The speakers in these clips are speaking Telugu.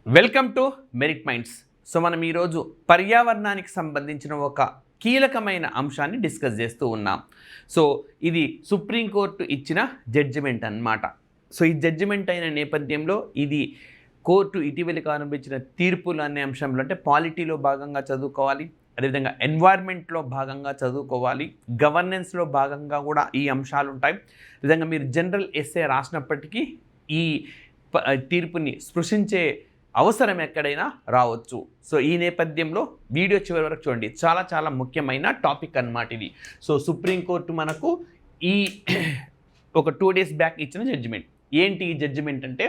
Welcome to merit minds. So మనం ఈరోజు పర్యావరణానికి సంబంధించిన ఒక కీలకమైన అంశాన్ని డిస్కస్ చేస్తూ ఉన్నాం. సో ఇది సుప్రీంకోర్టు ఇచ్చిన జడ్జిమెంట్ అన్నమాట. సో ఈ జడ్జిమెంట్ అయిన నేపథ్యంలో ఇది కోర్టు ఇటీవలి కాలంలో ఇచ్చిన తీర్పులు అనే అంశంలో అంటే పాలిటీలో భాగంగా చదువుకోవాలి, అదేవిధంగా ఎన్వైర్న్మెంట్లో భాగంగా చదువుకోవాలి, గవర్నెన్స్లో భాగంగా కూడా ఈ అంశాలు ఉంటాయి. విధంగా మీరు జనరల్ ఎస్ఏ రాసినప్పటికీ ఈ తీర్పుని స్పృశించే అవసరం ఎక్కడైనా రావచ్చు. సో ఈ నేపథ్యంలో వీడియో చివరి వరకు చూడండి, చాలా చాలా ముఖ్యమైన టాపిక్ అన్నమాట ఇది. సో సుప్రీంకోర్టు మనకు ఈ ఒక 2 days బ్యాక్ ఇచ్చిన జడ్జిమెంట్ ఏంటి? ఈ జడ్జిమెంట్ అంటే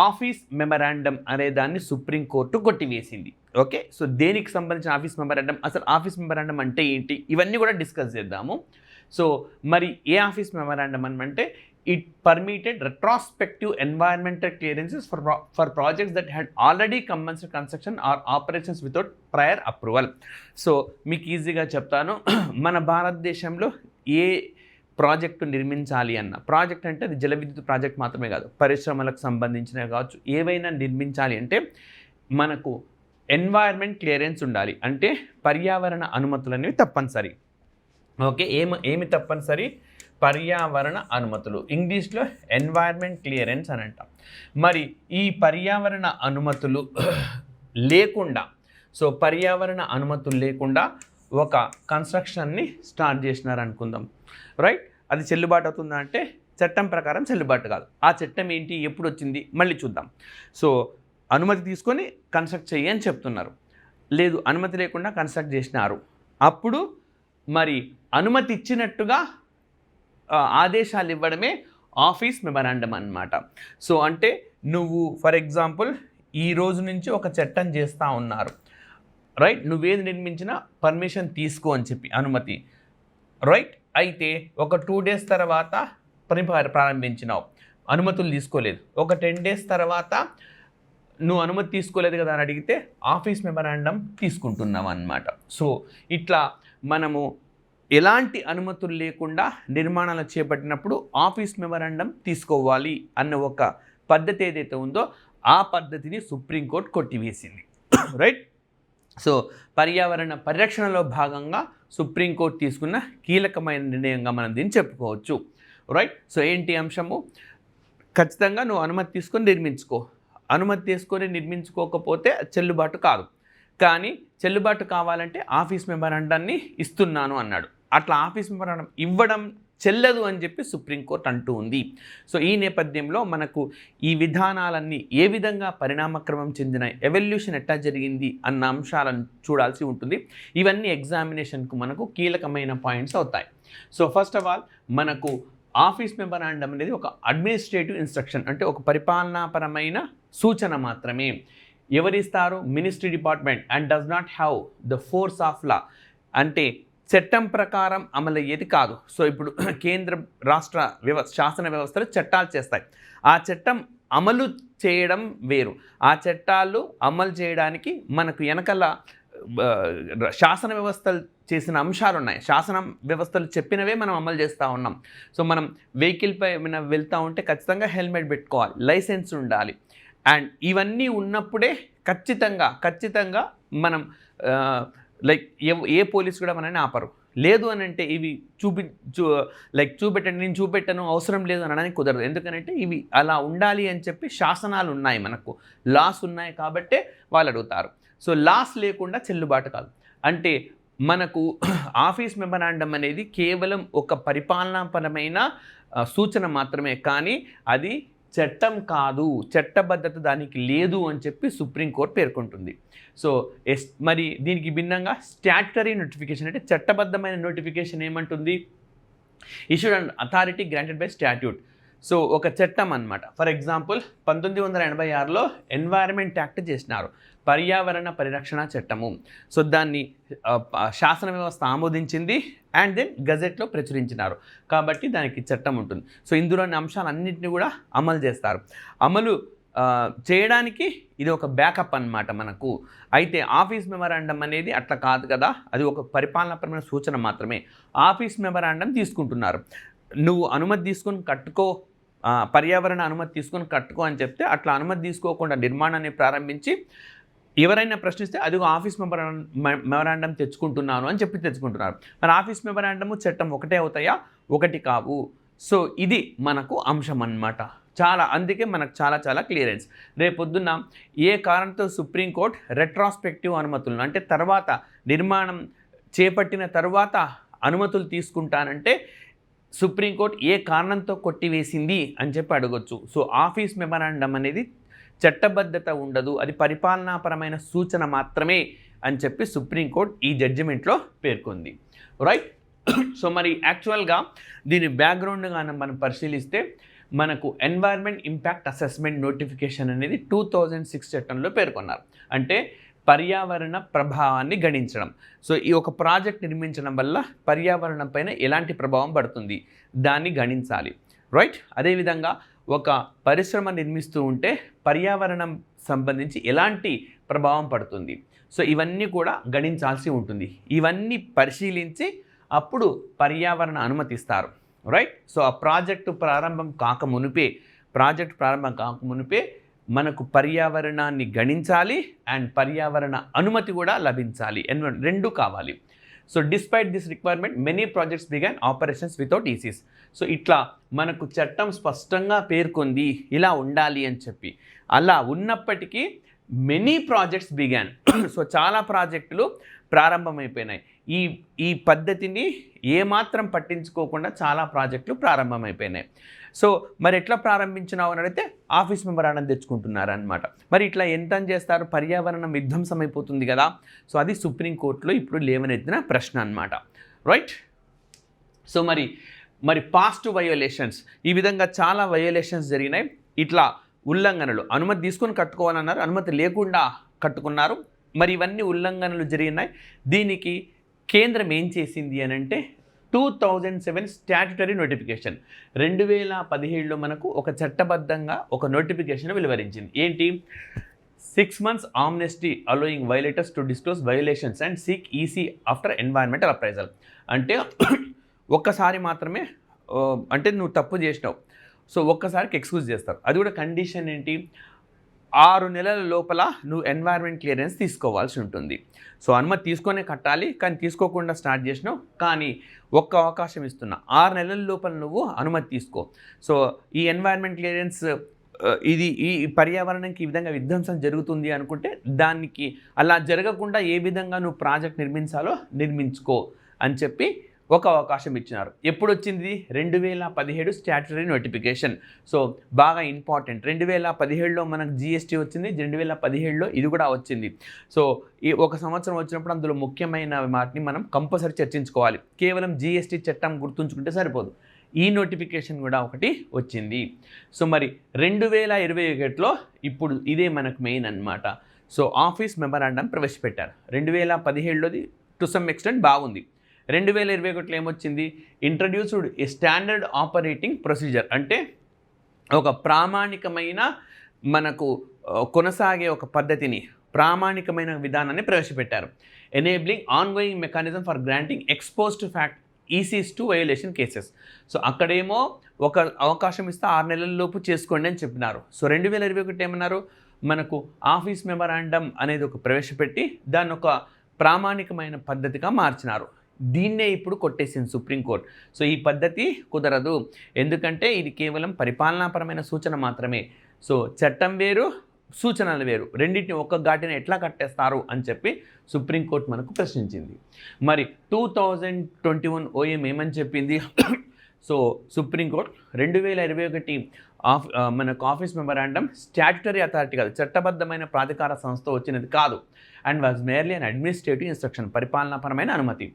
ఆఫీస్ మెమరాండం అనే దాన్ని సుప్రీంకోర్టు కొట్టివేసింది. ఓకే, సో దేనికి సంబంధించిన ఆఫీస్ మెమరాండం, అసలు ఆఫీస్ మెమరాండం అంటే ఏంటి, ఇవన్నీ కూడా డిస్కస్ చేద్దాము. సో మరి ఏ ఆఫీస్ మెమరాండం అంటే it permitted retrospective environmental clearances for projects that had already commenced construction or operations without prior approval. So మీకు ఈజీగా చెప్తాను, మన భారతదేశంలో ఏ ప్రాజెక్టు నిర్మించాలి అన్న ప్రాజెక్ట్ అంటే అది జల విద్యుత్ ప్రాజెక్ట్ మాత్రమే కాదు, పరిశ్రమలకు సంబంధించినవి కావచ్చు, ఏవైనా నిర్మించాలి అంటే మనకు ఎన్వైర్న్మెంట్ క్లియరెన్స్ ఉండాలి, అంటే పర్యావరణ అనుమతులు అనేవి తప్పనిసరి. ఓకే, ఏమి తప్పనిసరి? పర్యావరణ అనుమతులు, ఇంగ్లీష్లో ఎన్వైర్న్మెంట్ క్లియరెన్స్ అని అంటాం. మరి ఈ పర్యావరణ అనుమతులు లేకుండా, సో పర్యావరణ అనుమతులు లేకుండా ఒక కన్స్ట్రక్షన్ని స్టార్ట్ చేసినారు అనుకుందాం, రైట్? అది చెల్లుబాటు అవుతుందా అంటే చట్టం ప్రకారం చెల్లుబాటు కాదు. ఆ చట్టం ఏంటి, ఎప్పుడు వచ్చింది, మళ్ళీ చూద్దాం. సో అనుమతి తీసుకొని కన్స్ట్రక్ట్ చెయ్యి అని చెప్తున్నారు, లేదు అనుమతి లేకుండా కన్స్ట్రక్ట్ చేసినారు, అప్పుడు మరి అనుమతి ఇచ్చినట్టుగా ఆదేశాలు ఇవ్వడమే ఆఫీస్ మెమరాండం అన్నమాట. సో అంటే నువ్వు ఫర్ ఎగ్జాంపుల్ ఈ రోజు నుంచి ఒక చట్టం చేస్తూ ఉన్నారు, రైట్? నువ్వేది నిర్మించినా పర్మిషన్ తీసుకో అని చెప్పి అనుమతి, రైట్? అయితే ఒక 2 days తర్వాత పని ప్రారంభించినావు, అనుమతులు తీసుకోలేదు. ఒక 10 days తర్వాత నువ్వు అనుమతి తీసుకోలేదు కదా అని అడిగితే ఆఫీస్ మెమరాండం తీసుకుంటున్నావు అన్నమాట. సో ఇట్లా మనము ఎలాంటి అనుమతులు లేకుండా నిర్మాణాలు చేపట్టినప్పుడు ఆఫీస్ మెమరాండం తీసుకోవాలి అన్న ఒక పద్ధతి ఏదైతే ఉందో ఆ పద్ధతిని సుప్రీంకోర్టు కొట్టివేసింది, రైట్? సో పర్యావరణ పరిరక్షణలో భాగంగా సుప్రీంకోర్టు తీసుకున్న కీలకమైన నిర్ణయంగా మనం దీన్ని చెప్పుకోవచ్చు, రైట్? సో ఏంటి అంశము? ఖచ్చితంగా నువ్వు అనుమతి తీసుకొని నిర్మించుకో, అనుమతి తీసుకొని నిర్మించుకోకపోతే చెల్లుబాటు కాదు, కానీ చెల్లుబాటు కావాలంటే ఆఫీస్ మెమరాండాన్ని ఇస్తున్నాను అన్నాడు. అట్లా ఆఫీస్ మెమరాండం ఇవ్వడం చెల్లదు అని చెప్పి సుప్రీంకోర్టు అంటూ ఉంది. సో ఈ నేపథ్యంలో మనకు ఈ విధానాలన్నీ ఏ విధంగా పరిణామక్రమం చెందినాయి, ఎవల్యూషన్ ఎట్లా జరిగింది అన్న అంశాలను చూడాల్సి ఉంటుంది. ఇవన్నీ ఎగ్జామినేషన్కు మనకు కీలకమైన పాయింట్స్ అవుతాయి. సో ఫస్ట్ ఆఫ్ ఆల్ మనకు ఆఫీస్ మెమరాండం అనేది ఒక అడ్మినిస్ట్రేటివ్ ఇన్స్ట్రక్షన్, అంటే ఒక పరిపాలనాపరమైన సూచన మాత్రమే. ఎవరిస్తారు? Ministry department, and does not have the force of law, అంటే చట్టం ప్రకారం అమలయ్యేది కాదు. సో ఇప్పుడు కేంద్ర రాష్ట్ర శాసన వ్యవస్థలు చట్టాలు చేస్తాయి, ఆ చట్టం అమలు చేయడం వేరు. ఆ చట్టాలు అమలు చేయడానికి మనకు వెనకల శాసన వ్యవస్థలు చేసిన అంశాలు ఉన్నాయి, శాసన వ్యవస్థలు చెప్పినవే మనం అమలు చేస్తూ ఉన్నాం. సో మనం వెహికల్పై మనం వెళ్తూ ఉంటే ఖచ్చితంగా హెల్మెట్ పెట్టుకోవాలి, లైసెన్స్ ఉండాలి, అండ్ ఇవన్నీ ఉన్నప్పుడే ఖచ్చితంగా మనం లైక్ ఏ పోలీస్ కూడా మనని ఆపరు. లేదు అని అంటే ఇవి చూపెట్టండి, నేను చూపెట్టను, అవసరం లేదు అనడానికి కుదరదు. ఎందుకనంటే ఇవి అలా ఉండాలి అని చెప్పి శాసనాలు ఉన్నాయి, మనకు లాస్ ఉన్నాయి, కాబట్టే వాళ్ళు అడుగుతారు. సో లాస్ లేకుండా చెల్లుబాటు కాదు. అంటే మనకు ఆఫీస్ మెమరాండం అనేది కేవలం ఒక పరిపాలనాపరమైన సూచన మాత్రమే, కానీ అది చట్టం కాదు, చట్టబద్ధత దానికి లేదు అని చెప్పి సుప్రీంకోర్టు పేర్కొంటుంది. సో మరి దీనికి భిన్నంగా స్టాట్యుటరీ నోటిఫికేషన్, అంటే చట్టబద్ధమైన నోటిఫికేషన్ ఏమంటుంది? Issued and authority granted by statute. So ఒక చట్టం అన్నమాట. ఫర్ ఎగ్జాంపుల్ 1986లో ఎన్వైరన్మెంట్ యాక్ట్ చేసినారు, పర్యావరణ పరిరక్షణ చట్టము. సో దాన్ని శాసన వ్యవస్థ ఆమోదించింది అండ్ దెన్ గజెట్లో ప్రచురించినారు, కాబట్టి దానికి చట్టం ఉంటుంది. సో ఇందులోని అంశాలన్నింటినీ కూడా అమలు చేస్తారు. అమలు చేయడానికి ఇది ఒక బ్యాకప్ అన్నమాట మనకు. అయితే ఆఫీస్ మెమరాండం అనేది అట్లా కాదు కదా, అది ఒక పరిపాలనాపరమైన సూచన మాత్రమే. ఆఫీస్ మెమరాండం తీసుకుంటున్నారు, నువ్వు అనుమతి తీసుకొని కట్టుకో పర్యావరణ అనుమతి తీసుకొని కట్టుకో అని చెప్తే అట్లా అనుమతి తీసుకోకుండా నిర్మాణాన్ని ప్రారంభించి ఎవరైనా ప్రశ్నిస్తే అదిగో ఆఫీస్ మెమరాండం తెచ్చుకుంటున్నాను అని చెప్పి తెచ్చుకుంటున్నారు. మరి ఆఫీస్ మెమరాండము చట్టం ఒకటే అవుతాయా? ఒకటి కావు. సో ఇది మనకు అంశం అన్నమాట. అందుకే మనకు చాలా క్లియరెన్స్. రేపొద్దున్న ఏ కారణంతో సుప్రీంకోర్టు రెట్రాస్పెక్టివ్ అనుమతులను, అంటే తర్వాత నిర్మాణం చేపట్టిన తర్వాత అనుమతులు తీసుకుంటానంటే సుప్రీంకోర్టు ఏ కారణంతో కొట్టివేసింది అని చెప్పి అడగొచ్చు. సో ఆఫీస్ మెమరాండం అనేది చట్టబద్ధత ఉండదు, అది పరిపాలనాపరమైన సూచన మాత్రమే అని చెప్పి సుప్రీంకోర్టు ఈ జడ్జిమెంట్లో పేర్కొంది. రైట్. సో మరి యాక్చువల్గా దీని బ్యాక్గ్రౌండ్గా మనం పరిశీలిస్తే మనకు ఎన్వైర్న్మెంట్ ఇంపాక్ట్ అసెస్మెంట్ నోటిఫికేషన్ అనేది 2006 చట్టంలో పేర్కొన్నారు. అంటే పర్యావరణ ప్రభావాన్ని గణించడం. సో ఈ ఒక ప్రాజెక్ట్ నిర్మించడం వల్ల పర్యావరణం పైన ఎలాంటి ప్రభావం పడుతుంది దాన్ని గణించాలి. రైట్. అదేవిధంగా ఒక పరిశ్రమ నిర్మిస్తూ ఉంటే పర్యావరణం సంబంధించి ఎలాంటి ప్రభావం పడుతుంది, సో ఇవన్నీ కూడా గణించాల్సి ఉంటుంది. ఇవన్నీ పరిశీలించి అప్పుడు పర్యావరణ అనుమతిస్తారు. రైట్. సో ఆ ప్రాజెక్టు ప్రారంభం కాకమునిపే మనకు పర్యావరణాన్ని గణించాలి అండ్ పర్యావరణ అనుమతి కూడా లభించాలి. రెండు కావాలి. So despite this requirement many projects began operations without ECs. So ఇట్లా మనకు చట్టం స్పష్టంగా పేర్కొంది ఇలా ఉండాలి అని చెప్పి. అలా ఉన్నప్పటికీ మెనీ ప్రాజెక్ట్స్ బిగాన్. సో చాలా ప్రాజెక్టులు ప్రారంభమైపోయినాయి. ఈ పద్ధతిని ఏమాత్రం పట్టించుకోకుండా చాలా ప్రాజెక్టులు ప్రారంభమైపోయినాయి. సో మరి ఎట్లా ప్రారంభించినావు అని అడిగితే ఆఫీస్ మెమరాండం తెచ్చుకుంటున్నారు అనమాట. మరి ఇట్లా ఎంత చేస్తారు? పర్యావరణం విధ్వంసం అయిపోతుంది కదా. సో అది సుప్రీంకోర్టులో ఇప్పుడు లేవనెత్తిన ప్రశ్న అనమాట. రైట్. సో మరి పాస్ట్ వయోలేషన్స్, ఈ విధంగా చాలా వయోలేషన్స్ జరిగినాయి. ఇట్లా ఉల్లంఘనలు, అనుమతి తీసుకొని కట్టుకోవాలన్నారు, అనుమతి లేకుండా కట్టుకున్నారు. మరి ఇవన్నీ ఉల్లంఘనలు జరిగినాయి. దీనికి కేంద్రం ఏం చేసింది అని అంటే 2007 స్టాట్యుటరీ నోటిఫికేషన్, 2017లో మనకు ఒక చట్టబద్ధంగా ఒక నోటిఫికేషన్ వెలువరించింది. ఏంటి? 6 months amnesty allowing violators to disclose violations and seek EC after environmental appraisal. అంటే ఒక్కసారి మాత్రమే, అంటే నువ్వు తప్పు చేసినావు, సో ఒక్కసారికి ఎక్స్క్యూజ్ చేస్తారు. అది కూడా కండిషన్ ఏంటి? 6 నెలల లోపల నువ్వు ఎన్వైర్న్మెంట్ క్లియరెన్స్ తీసుకోవాల్సి ఉంటుంది. సో అనుమతి తీసుకొనే కట్టాలి, కానీ తీసుకోకుండా స్టార్ట్ చేసినావు, కానీ ఒక్క అవకాశం ఇస్తున్నా, 6 నెలల లోపల నువ్వు అనుమతి తీసుకో. సో ఈ ఎన్వైర్న్మెంట్ క్లియరెన్స్ ఈ పర్యావరణానికి ఈ విధంగా విధ్వంసం జరుగుతుంది అనుకుంటే దానికి అలా జరగకుండా ఏ విధంగా నువ్వు ప్రాజెక్ట్ నిర్మించాలో నిర్మించుకో అని చెప్పి ఒక అవకాశం ఇచ్చినారు. ఎప్పుడు వచ్చింది? 2017 స్టాట్యుటరీ నోటిఫికేషన్. సో బాగా ఇంపార్టెంట్. 2017లో మనకు జిఎస్టీ వచ్చింది, 2017లో ఇది కూడా వచ్చింది. సో ఈ ఒక సంవత్సరం వచ్చినప్పుడు అందులో ముఖ్యమైన వాటిని మనం కంపల్సరీ చర్చించుకోవాలి. కేవలం జిఎస్టీ చట్టం గుర్తుంచుకుంటే సరిపోదు, ఈ నోటిఫికేషన్ కూడా ఒకటి వచ్చింది. సో మరి 2021లో ఇప్పుడు ఇదే మనకు మెయిన్ అన్నమాట. సో ఆఫీస్ మెమరాండం ప్రవేశపెట్టారు. 2017లోది టు సమ్ ఎక్స్టెంట్ బాగుంది. 2021లో ఏమొచ్చింది? ఇంట్రడ్యూస్డ్ ఏ స్టాండర్డ్ ఆపరేటింగ్ ప్రొసీజర్, అంటే ఒక ప్రామాణికమైన మనకు కొనసాగే ఒక పద్ధతిని, ప్రామాణికమైన విధానాన్ని ప్రవేశపెట్టారు. Enabling ongoing mechanism for granting ex post facto ECs to violation cases. So అక్కడేమో ఒక అవకాశం ఇస్తే 6 నెలల లోపు చేసుకోండి అని చెప్పినారు. సో 2021 ఏమన్నారు? మనకు ఆఫీస్ మెమరాండం అనేది ఒక ప్రవేశపెట్టి దాన్ని ఒక ప్రామాణికమైన పద్ధతిగా మార్చినారు. దీన్నే ఇప్పుడు కొట్టేసింది సుప్రీంకోర్టు. సో ఈ పద్ధతి కుదరదు, ఎందుకంటే ఇది కేవలం పరిపాలనాపరమైన సూచన మాత్రమే. సో చట్టం వేరు, సూచనలు వేరు, రెండింటిని ఒక్క ఘాటిని ఎట్లా కట్టేస్తారు అని చెప్పి సుప్రీంకోర్టు మనకు ప్రశ్నించింది. మరి 2021 ఓఎం ఏమని చెప్పింది? సో సుప్రీంకోర్టు 2021 మనకు ఆఫీస్ మెమరాండం స్టాట్యుటరీ అథారిటీ కాదు, చట్టబద్ధమైన ప్రాధికార సంస్థ వచ్చినది కాదు. And was merely an administrative instruction, పరిపాలనాపరమైన అనుమతి.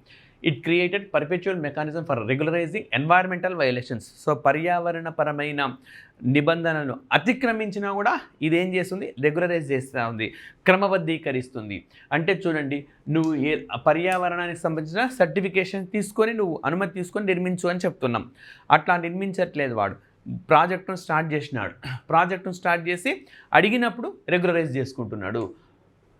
It created perpetual mechanism for regularising environmental violations. So పర్యావరణపరమైన నిబంధనలను అతిక్రమించినా కూడా ఇదేం చేస్తుంది? రెగ్యులరైజ్ చేస్తూ ఉంది, క్రమబద్ధీకరిస్తుంది. అంటే చూడండి, నువ్వు పర్యావరణానికి సంబంధించిన సర్టిఫికేషన్ తీసుకొని నువ్వు అనుమతి తీసుకొని నిర్మించు అని చెప్తున్నాం. అట్లా నిర్మించట్లేదు వాడు. ప్రాజెక్టును స్టార్ట్ చేసినాడు, ప్రాజెక్టును స్టార్ట్ చేసి అడిగినప్పుడు రెగ్యులరైజ్ చేసుకుంటున్నాడు.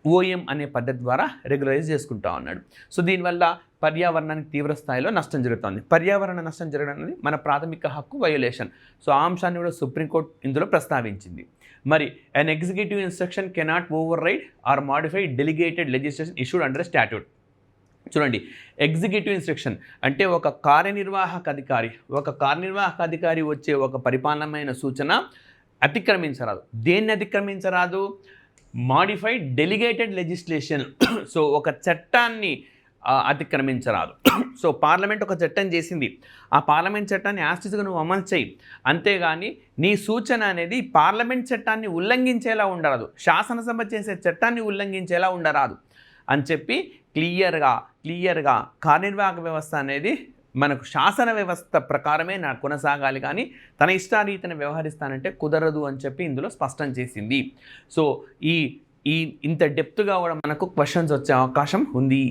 ఓఎం అనే పద్ధతి ద్వారా రెగ్యులరైజ్ చేసుకుంటా ఉన్నాడు. సో దీనివల్ల పర్యావరణానికి తీవ్ర స్థాయిలో నష్టం జరుగుతుంది. పర్యావరణ నష్టం జరగడం అనేది మన ప్రాథమిక హక్కు వయోలేషన్. సో ఆ అంశాన్ని కూడా సుప్రీంకోర్టు ఇందులో ప్రస్తావించింది. మరి an executive instruction cannot override or modify delegated legislation issued under a statute. చూడండి, ఎగ్జిక్యూటివ్ ఇన్స్ట్రక్షన్ అంటే ఒక కార్యనిర్వాహక అధికారి వచ్చే ఒక పరిపాలనమైన సూచన అతిక్రమించరాదు. దేన్ని అతిక్రమించరాదు? Modified delegated legislation. సో ఒక చట్టాన్ని అతిక్రమించరాదు. సో పార్లమెంట్ ఒక చట్టం చేసింది, ఆ పార్లమెంట్ చట్టాన్ని యాస్టిస్గా నువ్వు అమలు చేయి, అంతేగాని నీ సూచన అనేది పార్లమెంట్ చట్టాన్ని ఉల్లంఘించేలా ఉండరాదు, శాసనసభ చేసే చట్టాన్ని ఉల్లంఘించేలా ఉండరాదు అని చెప్పి క్లియర్గా కార్యనిర్వాహక వ్యవస్థ అనేది మనకు శాసన వ్యవస్థ ప్రకారమే కొనసాగాలి, కానీ తన ఇష్టారీతిన వ్యవహరిస్తానంటే కుదరదు అని చెప్పి ఇందులో స్పష్టం చేసింది. సో ఇంత డెప్త్గా కూడా మనకు క్వశ్చన్స్ వచ్చే అవకాశం ఉంది.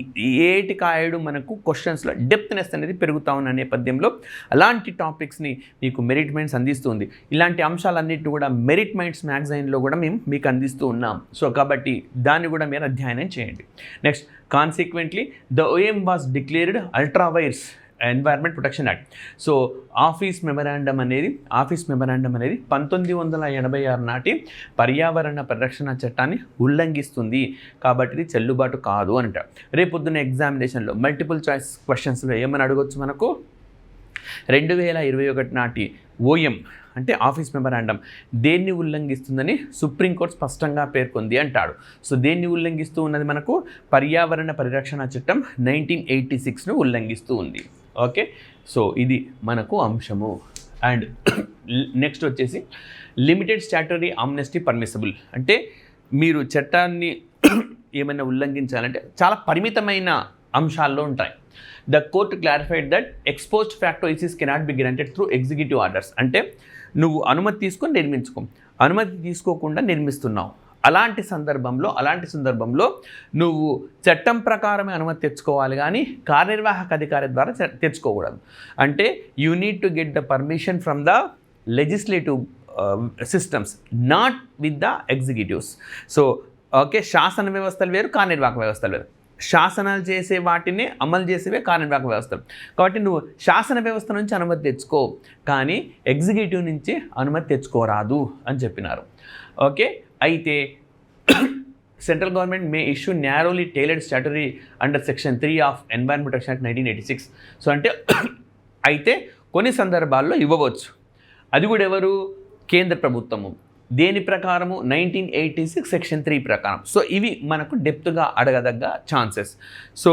ఏటికాయడు మనకు క్వశ్చన్స్లో డెప్త్నెస్ అనేది పెరుగుతా ఉన్న నేపథ్యంలో అలాంటి టాపిక్స్ని మీకు మెరిట్ మైండ్స్ అందిస్తుంది. ఇలాంటి అంశాలన్నింటినీ కూడా మెరిట్ మైండ్స్ మ్యాగజైన్లో కూడా మేము మీకు అందిస్తూ ఉన్నాం. సో కాబట్టి దాన్ని కూడా మీరు అధ్యయనం చేయండి. Next, consequently the OM was declared ultra wires environment protection act. So office memorandum అనేది 1986 నాటి పర్యావరణ పరిరక్షణ చట్టాన్ని ఉల్లంఘిస్తుంది, కాబట్టి ఇది చెల్లుబాటు కాదు అని అంటారు. రేపొద్దున ఎగ్జామినేషన్లో మల్టిపుల్ చాయిస్ క్వశ్చన్స్లో ఏమని అడగొచ్చు మనకు, 2021 నాటి OM అంటే ఆఫీస్ మెమరాండం దేన్ని ఉల్లంఘిస్తుందని సుప్రీంకోర్టు స్పష్టంగా పేర్కొంది అంటాడు. సో దేన్ని ఉల్లంఘిస్తూ ఉన్నది? మనకు పర్యావరణ పరిరక్షణ చట్టం 1986ను ఉల్లంఘిస్తూ ఉంది. ఓకే, సో ఇది మనకు అంశము. అండ్ నెక్స్ట్ వచ్చేసి లిమిటెడ్ స్టాట్యుటరీ ఆమ్నెస్టీ పర్మిసిబుల్. అంటే మీరు చట్టాన్ని ఏమైనా ఉల్లంఘించాలంటే చాలా పరిమితమైన అంశాల్లో ఉంటాయి. The court clarified that exposed facto ISIS cannot be granted through executive orders. అంటే నువ్వు అనుమతి తీసుకొని నిర్మించుకో, అనుమతి తీసుకోకుండా నిర్మిస్తున్నావు, అలాంటి సందర్భంలో నువ్వు చట్టం ప్రకారమే అనుమతి తెచ్చుకోవాలి, కానీ కార్యనిర్వాహక అధికారి ద్వారా తెచ్చుకోకూడదు. అంటే you need to get the permission from the legislative systems, not with the executives. So okay, శాసన వ్యవస్థలు వేరు, కార్యనిర్వాహక వ్యవస్థలు వేరు. శాసనాలు చేసే వాటిని అమలు చేసేవే కార్యనిర్వాహక వ్యవస్థలు. కాబట్టి నువ్వు శాసన వ్యవస్థ నుంచి అనుమతి తెచ్చుకో, కానీ ఎగ్జిక్యూటివ్ నుంచి అనుమతి తెచ్చుకోరాదు అని చెప్పినారు. ఓకే, అయితే central government may issue narrowly tailored statutory under section 3 of environment protection act 1986. So అంటే అయితే కొన్ని సందర్భాల్లో ఇవ్వవచ్చు. అది కూడా ఎవరు? కేంద్ర ప్రభుత్వము. దేని ప్రకారము? 1986 సెక్షన్ 3 ప్రకారం. సో ఇవి మనకు డెప్త్గా అడగదగ్గ ఛాన్సెస్. సో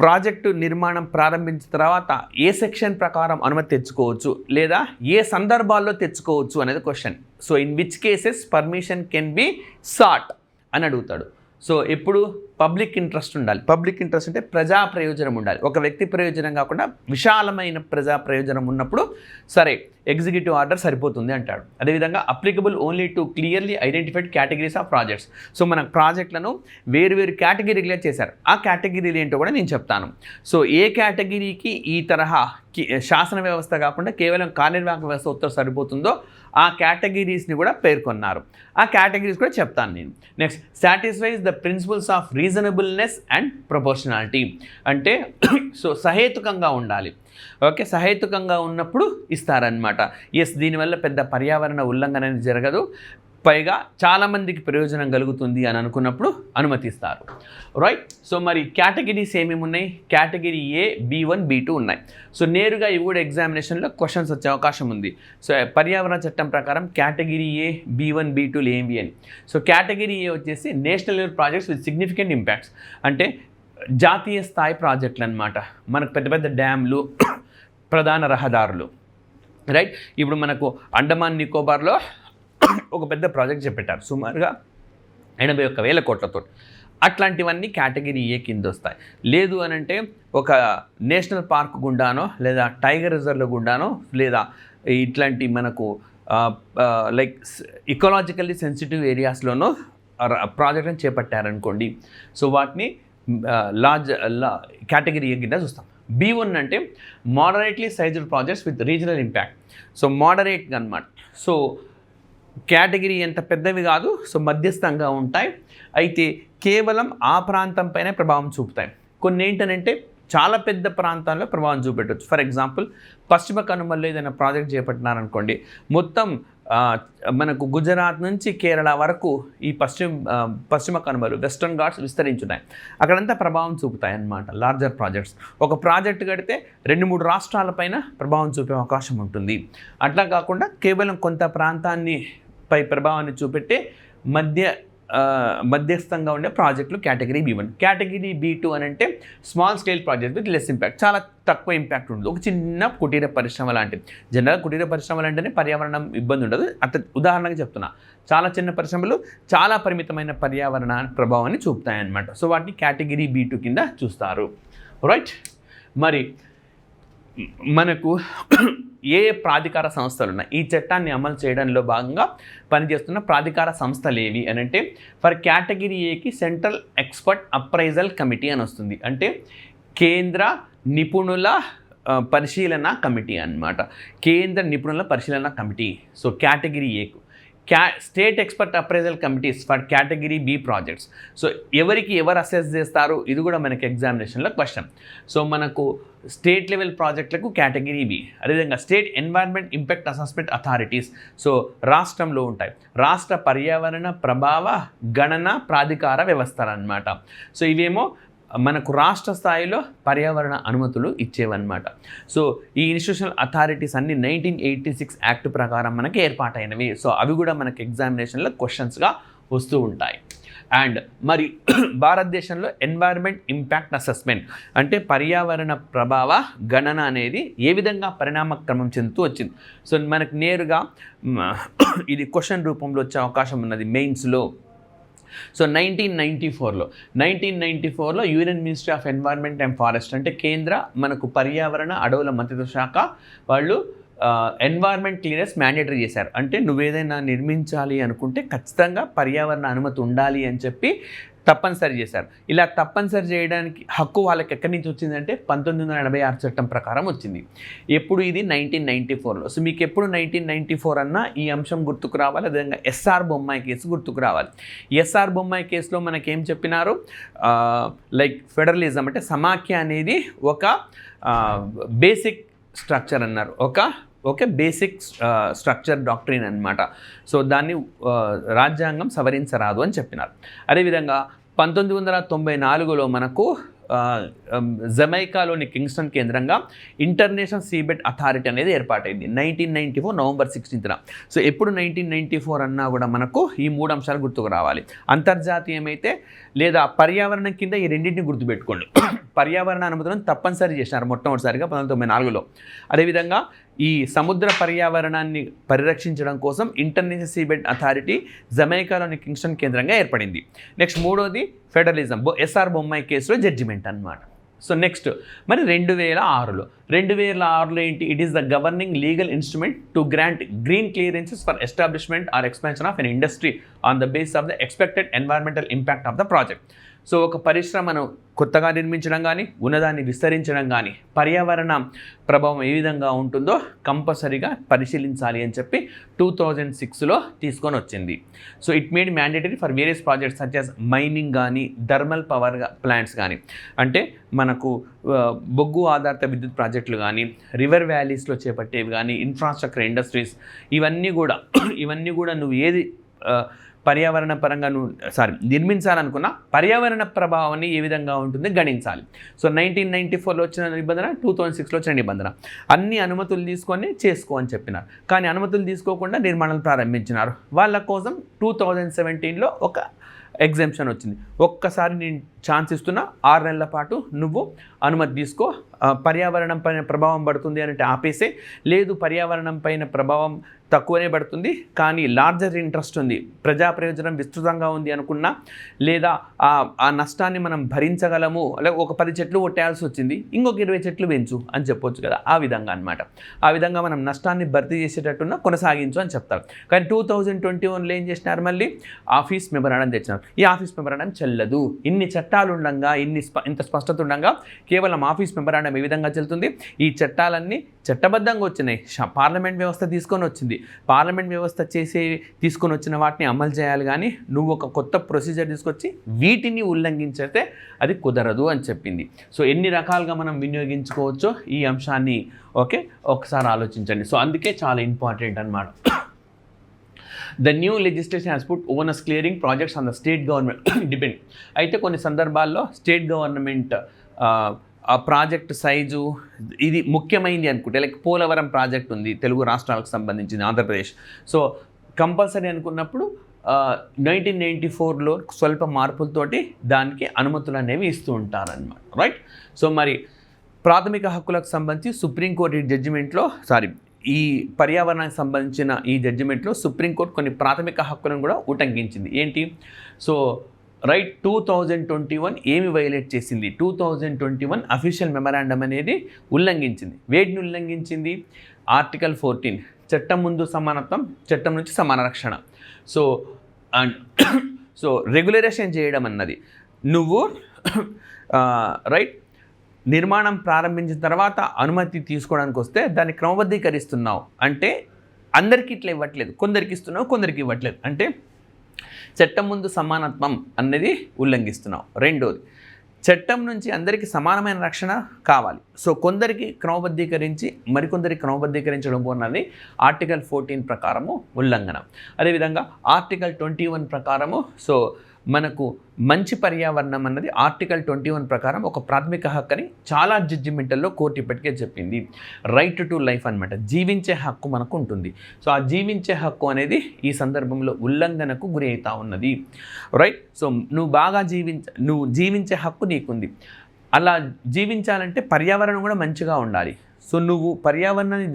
ప్రాజెక్టు నిర్మాణం ప్రారంభించిన తర్వాత ఏ సెక్షన్ ప్రకారం అనుమతి తెచ్చుకోవచ్చు, లేదా ఏ సందర్భాల్లో తెచ్చుకోవచ్చు అనేది question. So in which cases permission can be sought అని అడుగుతాడు. సో ఎప్పుడు పబ్లిక్ ఇంట్రెస్ట్ ఉండాలి. పబ్లిక్ ఇంట్రెస్ట్ అంటే ప్రజా ప్రయోజనం ఉండాలి. ఒక వ్యక్తి ప్రయోజనం కాకుండా విశాలమైన ప్రజా ప్రయోజనం ఉన్నప్పుడు సరే ఎగ్జిక్యూటివ్ ఆర్డర్ సరిపోతుంది అంటాడు. అదేవిధంగా applicable only to clearly identified categories of projects. So మన ప్రాజెక్టులను వేరు కేటగిరీలుగా చేశారు. ఆ కేటగిరీలు ఏంటో కూడా నేను చెప్తాను. సో ఏ కేటగిరీకి ఈ తరహా శాసన వ్యవస్థ కాకుండా కేవలం కార్యనిర్వాహక వ్యవస్థ ఉత్తర సరిపోతుందో ఆ కేటగిరీస్ని కూడా పేర్కొన్నారు. ఆ కేటగిరీస్ కూడా చెప్తాను నేను. Next, satisfies the principles of reasonableness and proportionality. అంటే సో సహేతుకంగా ఉండాలి. ఓకే, సహేతుకంగా ఉన్నప్పుడు ఇస్తారనమాట. ఎస్, దీనివల్ల పెద్ద పర్యావరణ ఉల్లంఘన అనేది జరగదు, పైగా చాలామందికి ప్రయోజనం కలుగుతుంది అని అనుకున్నప్పుడు అనుమతిస్తారు. రైట్. సో మరి కేటగిరీస్ ఏమేమి ఉన్నాయి? కేటగిరీ A, B1, B2 ఉన్నాయి. సో నేరుగా ఇవి కూడా ఎగ్జామినేషన్లో క్వశ్చన్స్ వచ్చే అవకాశం ఉంది. సో పర్యావరణ చట్టం ప్రకారం కేటగిరీ A, B1, B2 ఏమి అని. సో కేటగిరీ A వచ్చేసి national level projects with significant impacts. అంటే జాతీయ స్థాయి ప్రాజెక్టులు అనమాట. మనకు పెద్ద పెద్ద డ్యామ్లు, ప్రధాన రహదారులు. రైట్. ఇప్పుడు మనకు అండమాన్ నికోబార్లో ఒక పెద్ద ప్రాజెక్ట్ చేపట్టారు సుమారుగా 81,000 కోట్లతో. అట్లాంటివన్నీ కేటగిరీ A కింద వస్తాయి. లేదు అని అంటే ఒక నేషనల్ పార్క్ గుండానో లేదా టైగర్ రిజర్వ్ల గుండానో లేదా ఇట్లాంటి మనకు లైక్ ఇకలాజికల్లీ సెన్సిటివ్ ఏరియాస్లోనో ప్రాజెక్ట్ని చేపట్టారనుకోండి. సో వాటిని లార్జ్ కేటగిరీ A కింద చూస్తాం. B1 అంటే moderately sized projects with regional impact. So మోడరేట్గా అన్నమాట. సో కేటగిరీ ఎంత పెద్దవి కాదు, సో మధ్యస్థంగా ఉంటాయి, అయితే కేవలం ఆ ప్రాంతంపైనే ప్రభావం చూపుతాయి. కొన్ని ఏంటంటే చాలా పెద్ద ప్రాంతాల్లో ప్రభావం చూపెట్టవచ్చు. ఫర్ ఎగ్జాంపుల్ పశ్చిమ కనుమల్లో ఏదైనా ప్రాజెక్ట్ చేపట్టినారనుకోండి, మొత్తం మనకు గుజరాత్ నుంచి కేరళ వరకు ఈ పశ్చిమ కనుమలు వెస్టర్న్ ఘాట్స్ విస్తరించున్నాయి. అక్కడంతా ప్రభావం చూపుతాయి అన్నమాట లార్జర్ ప్రాజెక్ట్స్. ఒక ప్రాజెక్ట్ కడితే 2-3 రాష్ట్రాలపైన ప్రభావం చూపే అవకాశం ఉంటుంది. అట్లా కాకుండా కేవలం కొంత ప్రాంతాన్ని పై ప్రభావాన్ని చూపెట్టే మధ్యస్థంగా ఉండే ప్రాజెక్టులు కేటగిరీ B1. కేటగిరీ B2 అని అంటే small scale project with less impact, చాలా తక్కువ ఇంపాక్ట్ ఉంటుంది. ఒక చిన్న కుటీర పరిశ్రమ లాంటివి. జనరల్గా కుటీర పరిశ్రమలు అంటేనే పర్యావరణం ఇబ్బంది ఉండదు. ఉదాహరణగా చెప్తున్నా, చాలా చిన్న పరిశ్రమలు చాలా పరిమితమైన పర్యావరణ ప్రభావాన్ని చూపుతాయి అన్నమాట. సో వాటిని కేటగిరీ B2 కింద చూస్తారు. రైట్, మరి మనకు ఏ ప్రాధికార సంస్థలు ఉన్నాయి ఈ చట్టాన్ని అమలు చేయడంలో భాగంగా పనిచేస్తున్న ప్రాధికార సంస్థలు ఏవి అని అంటే, ఫర్ కేటగిరీ ఏకి సెంట్రల్ ఎక్స్పర్ట్ అప్రైజల్ కమిటీ అని వస్తుంది. అంటే కేంద్ర నిపుణుల పరిశీలన కమిటీ అన్నమాట. కేంద్ర నిపుణుల పరిశీలన కమిటీ. సో కేటగిరీ ఏకు state expert appraisal committees for category B projects. So ఎవరు అసెస్ చేస్తారు, ఇది కూడా మనకి ఎగ్జామినేషన్లో క్వశ్చన్. సో మనకు స్టేట్ లెవెల్ ప్రాజెక్టులకు కేటగిరీ B, అదేవిధంగా state environment impact assessment authorities, so రాష్ట్రంలో ఉంటాయి రాష్ట్ర పర్యావరణ ప్రభావ గణన ప్రాధికార వ్యవస్థలు అన్నమాట. సో ఇవేమో మనకు రాష్ట్ర స్థాయిలో పర్యావరణ అనుమతులు ఇచ్చేవన్నమాట. సో ఈ ఇన్స్టిట్యూషనల్ అథారిటీస్ అన్ని 1986 యాక్ట్ ప్రకారం మనకి ఏర్పాటైనవి. సో అవి కూడా మనకి ఎగ్జామినేషన్లో క్వశ్చన్స్గా వస్తూ ఉంటాయి. అండ్ మరి భారతదేశంలో ఎన్వైర్న్మెంట్ ఇంపాక్ట్ అసెస్మెంట్ అంటే పర్యావరణ ప్రభావ గణన అనేది ఏ విధంగా పరిణామక్రమం చెందుతూ వచ్చింది. సో మనకు నేరుగా ఇది క్వశ్చన్ రూపంలో వచ్చే అవకాశం ఉన్నది మెయిన్స్లో. సో 1994లో union ministry of environment and forest అంటే కేంద్ర మనకు పర్యావరణ అడవుల మంత్రిత్వ శాఖ వాళ్ళు ఎన్వైర్న్మెంట్ క్లియరెన్స్ మ్యాండేటరీ చేశారు. అంటే నువ్వేదైనా నిర్మించాలి అనుకుంటే ఖచ్చితంగా పర్యావరణ అనుమతి ఉండాలి అని చెప్పి తప్పనిసరి చేశారు. ఇలా తప్పనిసరి చేయడానికి హక్కు వాళ్ళకి ఎక్కడి నుంచి వచ్చిందంటే 1986 చట్టం ప్రకారం వచ్చింది. ఎప్పుడు ఇది 1994లో. సో మీకు ఎప్పుడు 1994 అన్నా ఈ అంశం గుర్తుకు రావాలి. అదేవిధంగా ఎస్ఆర్ బొమ్మాయి కేసు గుర్తుకు రావాలి. ఎస్ఆర్ బొమ్మాయి కేసులో మనకేం చెప్పినారు, లైక్ ఫెడరలిజం అంటే సమాఖ్య అనేది ఒక బేసిక్ స్ట్రక్చర్ అన్నారు, ఒక బేసిక్ స్ట్రక్చర్ డాక్ట్రిన్ అన్నమాట. సో దాన్ని రాజ్యాంగం సవరించరాదు అని చెప్పినారు. అదేవిధంగా 1994లో మనకు జమైకాలోని కింగ్స్టన్ కేంద్రంగా ఇంటర్నేషనల్ సీబెడ్ అథారిటీ అనేది ఏర్పాటైంది 1994 నవంబర్ 16న. సో ఎప్పుడు 1994 అన్నా కూడా మనకు ఈ 3 అంశాలు గుర్తుకు రావాలి. అంతర్జాతీయమైతే లేదా పర్యావరణం కింద ఈ రెండింటిని గుర్తుపెట్టుకోండి. పర్యావరణ అనుమతులను తప్పనిసరి చేసినారు మొట్టమొదటిసారిగా 1994లో. అదేవిధంగా ఈ సముద్ర పర్యావరణాన్ని పరిరక్షించడం కోసం ఇంటర్నేషనల్ సీబెడ్ అథారిటీ జమైకాలోని కింగ్స్టన్ కేంద్రంగా ఏర్పడింది. నెక్స్ట్ మూడోది ఫెడరలిజం, ఎస్ఆర్ బొమ్మాయి కేసులో జడ్జిమెంట్ అన్నమాట. సో నెక్స్ట్ మరి 2006లో ఏంటి, it is the governing legal instrument to grant green clearances for establishment or expansion of an industry on the base of the expected environmental impact of the project. So ఒక పరిశ్రమను కొత్తగా నిర్మించడం కానీ ఉన్నదాన్ని విస్తరించడం కానీ పర్యావరణ ప్రభావం ఏ విధంగా ఉంటుందో కంపల్సరీగా పరిశీలించాలి అని చెప్పి 2006లో తీసుకొని వచ్చింది. So it made mandatory for various projects such as mining కానీ థర్మల్ పవర్ ప్లాంట్స్ కానీ, అంటే మనకు బొగ్గు ఆధారిత విద్యుత్ ప్రాజెక్టులు కానీ రివర్ వ్యాలీస్లో చేపట్టేవి కానీ ఇన్ఫ్రాస్ట్రక్చర్ ఇండస్ట్రీస్ ఇవన్నీ కూడా నువ్వు ఏది పర్యావరణ పరంగా నిర్మించాలనుకున్న పర్యావరణ ప్రభావాన్ని ఏ విధంగా ఉంటుంది గణించాలి. సో 1994లో వచ్చిన నిబంధన, 2006లో వచ్చిన నిబంధన, అన్ని అనుమతులు తీసుకొని చేసుకో అని చెప్పినారు. కానీ అనుమతులు తీసుకోకుండా నిర్మాణాలు ప్రారంభించినారు. వాళ్ళ కోసం 2017లో ఒక ఎగ్జామ్షన్ వచ్చింది. ఒక్కసారి నేను ఛాన్స్ ఇస్తున్నా, 6 నెలల పాటు నువ్వు అనుమతి తీసుకో, పర్యావరణం పైన ప్రభావం పడుతుంది అంటే ఆపేసే, లేదు పర్యావరణం పైన ప్రభావం తక్కువనే పడుతుంది కానీ లార్జర్ ఇంట్రెస్ట్ ఉంది, ప్రజా ప్రయోజనం విస్తృతంగా ఉంది అనుకున్నా, లేదా ఆ నష్టాన్ని మనం భరించగలము, లేదా ఒక 10 చెట్లు కొట్టేయాల్సి వచ్చింది ఇంకొక 20 చెట్లు పెంచు అని చెప్పొచ్చు కదా, ఆ విధంగా అనమాట. ఆ విధంగా మనం నష్టాన్ని భర్తీ చేసేటట్టున్నా కొనసాగించు అని చెప్తారు. కానీ 2021లో ఏం చేసినారు, మళ్ళీ ఆఫీస్ మెమరాండం తెచ్చినారు. ఈ ఆఫీస్ మెమరాండం చెల్లదు, ఇన్ని చట్టాలు చట్టాలు ఉండగా ఇంత స్పష్టత ఉండగా కేవలం ఆఫీస్ మెమరాండం ఏ విధంగా చెల్లుతుంది? ఈ చట్టాలన్నీ చట్టబద్ధంగా వచ్చినాయి, పార్లమెంట్ వ్యవస్థ తీసుకొని వచ్చింది, పార్లమెంట్ వ్యవస్థ తీసుకొని వచ్చిన వాటిని అమలు చేయాలి, కానీ నువ్వు ఒక కొత్త ప్రొసీజర్ తీసుకొచ్చి వీటిని ఉల్లంఘించితే అది కుదరదు అని చెప్పింది. సో ఎన్ని రకాలుగా మనం వినియోగించుకోవచ్చో ఈ అంశాన్ని ఒకసారి ఆలోచించండి. సో అందుకే చాలా ఇంపార్టెంట్ అన్నమాట. The new legislation has put onus clearing projects on the state government depend. అయితే కొన్ని సందర్భాల్లో స్టేట్ గవర్నమెంట్ ఆ ప్రాజెక్ట్ సైజు ఇది ముఖ్యమైనది అనుకుంటే, లైక్ పోలవరం ప్రాజెక్ట్ ఉంది తెలుగు రాష్ట్రాలకు సంబంధించింది, ఆంధ్రప్రదేశ్. సో కంపల్సరీ అనుకున్నప్పుడు 1994లో స్వల్ప మార్పులతోటి దానికి అనుమతులు అనేవి ఇస్తూ ఉంటారన్నమాట, రైట్? సో మరి ప్రాథమిక హక్కులకు సంబంధించి సుప్రీంకోర్టు జడ్జిమెంట్లో ఈ పర్యావరణానికి సంబంధించిన ఈ జడ్జిమెంట్లో సుప్రీంకోర్టు కొన్ని ప్రాథమిక హక్కులను కూడా ఉల్లంఘించింది. ఏంటి? సో రైట్ 2021 ఏమి వైలేట్ చేసింది? 2021 అఫీషియల్ మెమరాండం అనేది ఉల్లంఘించింది. వేటిని ఉల్లంఘించింది? ఆర్టికల్ 14 చట్టం ముందు సమానత్వం, చట్టం నుంచి సమాన రక్షణ. సో రెగ్యులరేషన్ చేయడం అన్నది, నువ్వు రైట్ నిర్మాణం ప్రారంభించిన తర్వాత అనుమతి తీసుకోవడానికి వస్తే దాన్ని క్రమబద్ధీకరిస్తున్నావు అంటే అందరికీ ఇట్లా ఇవ్వట్లేదు, కొందరికి ఇస్తున్నావు, కొందరికి ఇవ్వట్లేదు, అంటే చట్టం ముందు సమానత్వం అనేది ఉల్లంఘిస్తున్నావు. రెండోది, చట్టం నుంచి అందరికీ సమానమైన రక్షణ కావాలి. సో కొందరికి క్రమబద్ధీకరించి మరికొందరికి క్రమబద్ధీకరించడం అన్నది ఆర్టికల్ 14 ప్రకారము ఉల్లంఘన. అదేవిధంగా ఆర్టికల్ 21 ప్రకారము సో మనకు మంచి పర్యావరణం అన్నది ఆర్టికల్ 21 ప్రకారం ఒక ప్రాథమిక హక్కు అని చాలా జడ్జిమెంటల్లో కోర్టు ఇప్పటికే చెప్పింది. రైట్ టు లైఫ్ అనమాట, జీవించే హక్కు మనకు ఉంటుంది. సో ఆ జీవించే హక్కు అనేది ఈ సందర్భంలో ఉల్లంఘనకు గురి అవుతా ఉన్నది, రైట్? సో నువ్వు జీవించే హక్కు నీకుంది. అలా జీవించాలంటే పర్యావరణం కూడా మంచిగా ఉండాలి. సో నువ్వు పర్యావరణాన్ని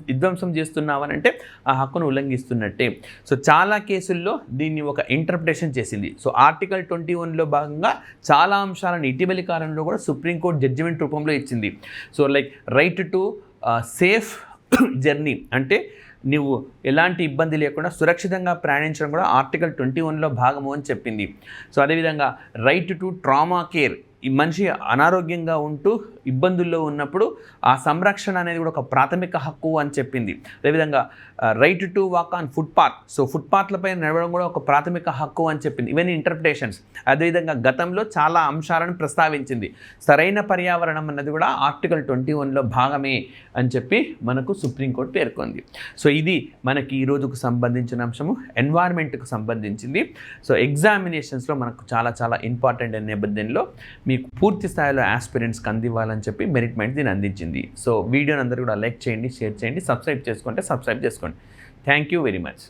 విధ్వంసం చేస్తున్నావనంటే ఆ హక్కును ఉల్లంఘిస్తున్నట్టే. సో చాలా కేసుల్లో దీన్ని ఒక ఇంటర్ప్రిటేషన్ చేసింది. సో ఆర్టికల్ 21లో భాగంగా చాలా అంశాలను ఇటీవలి కాలంలో కూడా సుప్రీంకోర్టు జడ్జిమెంట్ రూపంలో ఇచ్చింది. So like right to safe journey, అంటే నువ్వు ఎలాంటి ఇబ్బంది లేకుండా సురక్షితంగా ప్రయాణించడం కూడా ఆర్టికల్ 21లో భాగము అని చెప్పింది. సో అదేవిధంగా రైట్ టు ట్రామా కేర్, ఈ మనిషి అనారోగ్యంగా ఉంటూ ఇబ్బందుల్లో ఉన్నప్పుడు ఆ సంరక్షణ అనేది కూడా ఒక ప్రాథమిక హక్కు అని చెప్పింది. అదేవిధంగా right to walk on footpath, so ఫుట్పాత్లపై నడవడం కూడా ఒక ప్రాథమిక హక్కు అని చెప్పింది. ఇవన్నీ ఇంటర్ప్రిటేషన్స్. అదేవిధంగా గతంలో చాలా అంశాలను ప్రస్తావించింది. సరైన పర్యావరణం అన్నది కూడా ఆర్టికల్ 21లో భాగమే అని చెప్పి మనకు సుప్రీంకోర్టు పేర్కొంది. సో ఇది మనకి ఈ రోజుకు సంబంధించిన అంశము, ఎన్వైర్న్మెంట్కు సంబంధించింది. సో ఎగ్జామినేషన్స్లో మనకు చాలా చాలా ఇంపార్టెంట్ అనే నేపథ్యంలో మీకు పూర్తి స్థాయిలో ఆస్పిరెంట్స్కి అందివ్వాలని చెప్పి మెరిట్ మైండ్ దీన్ని అందించింది. సో వీడియోని అందరూ కూడా లైక్ చేయండి, షేర్ చేయండి, సబ్స్క్రైబ్ చేసుకోండి. Thank you very much.